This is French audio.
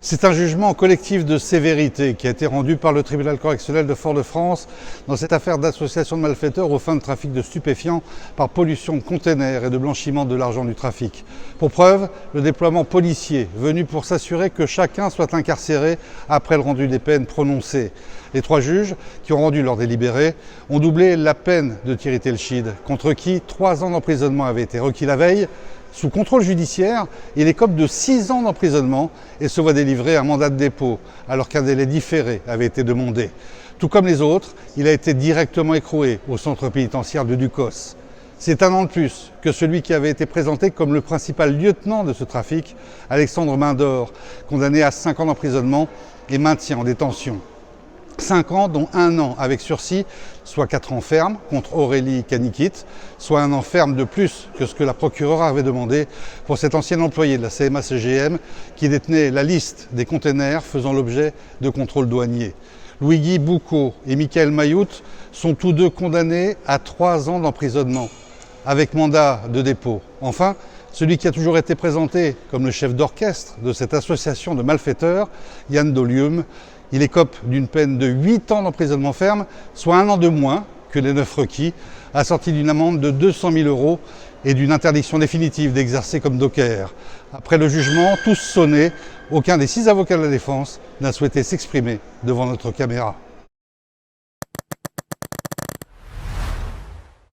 C'est un jugement collectif de sévérité qui a été rendu par le tribunal correctionnel de Fort-de-France dans cette affaire d'association de malfaiteurs aux fins de trafic de stupéfiants par pollution de containers et de blanchiment de l'argent du trafic. Pour preuve, le déploiement policier venu pour s'assurer que chacun soit incarcéré après le rendu des peines prononcées. Les trois juges qui ont rendu leur délibéré ont doublé la peine de Thierry Telchide, contre qui 3 ans d'emprisonnement avaient été requis la veille. Sous contrôle judiciaire, il écope de 6 ans d'emprisonnement et se voit délivrer un mandat de dépôt, alors qu'un délai différé avait été demandé. Tout comme les autres, il a été directement écroué au centre pénitentiaire de Ducos. C'est 1 an de plus que celui qui avait été présenté comme le principal lieutenant de ce trafic, Alexandre Mindor, condamné à 5 ans d'emprisonnement et maintien en détention. 5 ans, dont 1 an avec sursis, soit 4 ans ferme contre Aurélie Canikit, soit 1 an ferme de plus que ce que la procureure avait demandé pour cet ancien employé de la CMA-CGM qui détenait la liste des containers faisant l'objet de contrôles douaniers. Louis-Guy Boucaud et Michael Mayout sont tous deux condamnés à 3 ans d'emprisonnement, avec mandat de dépôt. Enfin, celui qui a toujours été présenté comme le chef d'orchestre de cette association de malfaiteurs, Yann Dolium, il écope d'une peine de 8 ans d'emprisonnement ferme, soit 1 an de moins que les 9 requis, assorti d'une amende de 200 000 € et d'une interdiction définitive d'exercer comme docker. Après le jugement, tous sonnés, aucun des 6 avocats de la défense n'a souhaité s'exprimer devant notre caméra.